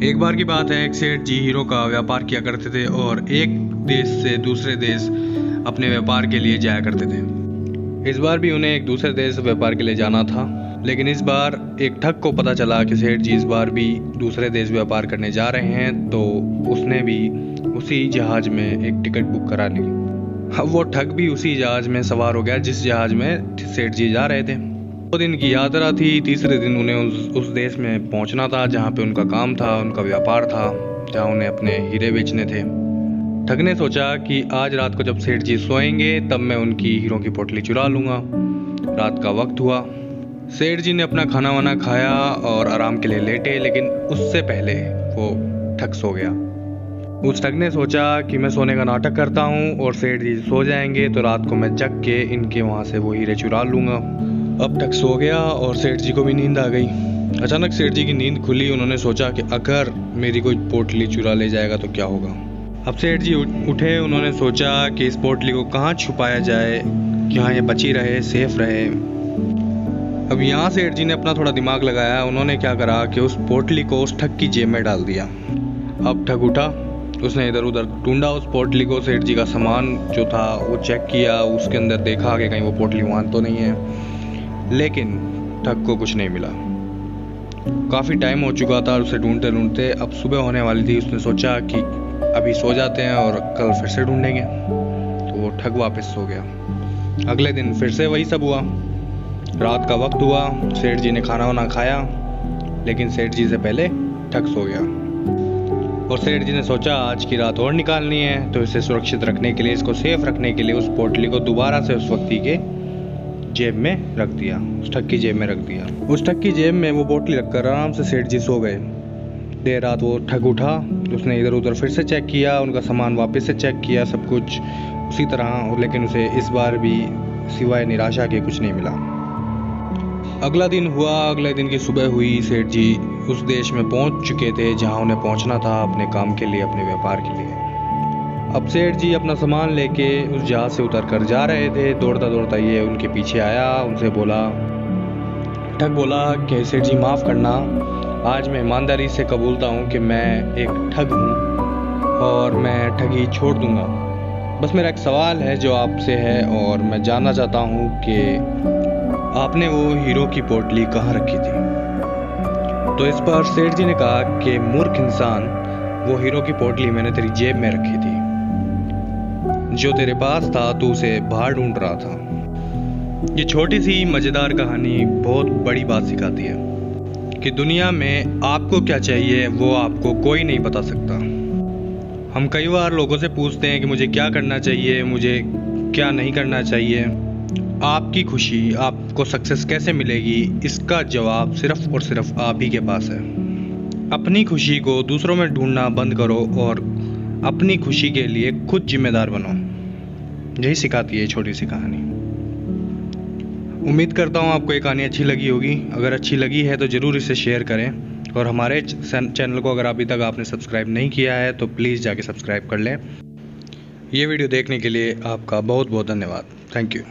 एक बार की बात है, एक सेठ जी हीरो का व्यापार किया करते थे और एक देश से दूसरे देश अपने व्यापार के लिए जाया करते थे। इस बार भी उन्हें एक दूसरे देश व्यापार के लिए जाना था, लेकिन इस बार एक ठग को पता चला कि सेठ जी इस बार भी दूसरे देश व्यापार करने जा रहे हैं, तो उसने भी उसी जहाज में एक टिकट बुक करा ली। अब वो ठग भी उसी जहाज में सवार हो गया जिस जहाज में सेठ जी जा रहे थे। 2 दिन की यात्रा थी। तीसरे दिन उन्हें उस देश में पहुंचना था जहां पे उनका काम था, उनका व्यापार था, जहां उन्हें अपने हीरे बेचने थे। ठग ने सोचा कि आज रात को जब सेठ जी सोएंगे तब मैं उनकी हीरों की पोटली चुरा लूंगा। रात का वक्त हुआ, सेठ जी ने अपना खाना वाना खाया और आराम के लिए लेटे, लेकिन उससे पहले वो ठग सो गया। उस ठग ने सोचा कि मैं सोने का नाटक करता हूँ और सेठ जी सो जाएंगे तो रात को मैं जग के इनके वहाँ से वो हीरे चुरा लूँगा। अब ठग सो गया और सेठ जी को भी नींद आ गई। अचानक सेठ जी की नींद खुली। उन्होंने सोचा कि अगर मेरी कोई पोटली चुरा ले जाएगा तो क्या होगा। अब सेठ जी उठे। उन्होंने सोचा कि इस पोटली को कहाँ छुपाया जाए, यहाँ ये बची रहे, सेफ रहे। अब यहाँ सेठ जी ने अपना थोड़ा दिमाग लगाया। उन्होंने क्या करा कि उस पोटली को उस ठग की जेब में डाल दिया। अब ठग उठा, उसने इधर उधर ढूंढा उस पोटली को। सेठ जी का सामान जो था वो चेक किया, उसके अंदर देखा कि कहीं वो पोटली वहाँ तो नहीं है, लेकिन ठग को कुछ नहीं मिला। काफ़ी टाइम हो चुका था उसे ढूंढते ढूंढते। अब सुबह होने वाली थी। उसने सोचा कि अभी सो जाते हैं और कल फिर से ढूंढेंगे। तो वो ठग वापस सो गया। अगले दिन फिर से वही सब हुआ। रात का वक्त हुआ, सेठ जी ने खाना वाना खाया, लेकिन सेठ जी से पहले ठग सो गया। और सेठ जी ने सोचा आज की रात और निकालनी है, तो इसे सुरक्षित रखने के लिए, इसको सेफ रखने के लिए उस पोटली को दोबारा से उस व्यक्ति के जेब में रख दिया, उस ठग की जेब में रख दिया। उस ठग की जेब में वो पोटली रखकर आराम से सेठ जी सो गए। देर रात वो ठग उठा, उसने इधर उधर फिर से चेक किया, उनका सामान वापस से चेक किया, सब कुछ उसी तरह, लेकिन उसे इस बार भी सिवाय निराशा के कुछ नहीं मिला। अगला दिन हुआ। अगले दिन की सुबह हुई। सेठ जी उस देश में पहुंच चुके थे जहां उन्हें पहुंचना था अपने काम के लिए, अपने व्यापार के लिए। अब सेठ जी अपना सामान लेके उस जहाज से उतर कर जा रहे थे। दौड़ता दौड़ता ये उनके पीछे आया, उनसे बोला, ठग बोला कि सेठ जी माफ़ करना, आज मैं ईमानदारी से कबूलता हूँ कि मैं एक ठग हूँ और मैं ठगी छोड़ दूँगा। बस मेरा एक सवाल है जो आपसे है, और मैं जानना चाहता हूँ कि आपने वो हीरो की पोटली कहाँ रखी थी। तो इस पर सेठ जी ने कहा कि मूर्ख इंसान, वो हीरो की पोटली मैंने तेरी जेब में रखी थी। जो तेरे पास था तू उसे बाहर ढूंढ रहा था। ये छोटी सी मज़ेदार कहानी बहुत बड़ी बात सिखाती है कि दुनिया में आपको क्या चाहिए वो आपको कोई नहीं बता सकता। हम कई बार लोगों से पूछते हैं कि मुझे क्या करना चाहिए, मुझे क्या नहीं करना चाहिए। आपकी खुशी, आपको सक्सेस कैसे मिलेगी, इसका जवाब सिर्फ और सिर्फ आप ही के पास है। अपनी खुशी को दूसरों में ढूंढना बंद करो और अपनी खुशी के लिए खुद जिम्मेदार बनो। यही सिखाती है छोटी सी कहानी। उम्मीद करता हूँ आपको ये कहानी अच्छी लगी होगी। अगर अच्छी लगी है तो ज़रूर इसे शेयर करें, और हमारे चैनल को अगर अभी तक आपने सब्सक्राइब नहीं किया है तो प्लीज़ जाके सब्सक्राइब कर लें। ये वीडियो देखने के लिए आपका बहुत बहुत धन्यवाद। Thank you.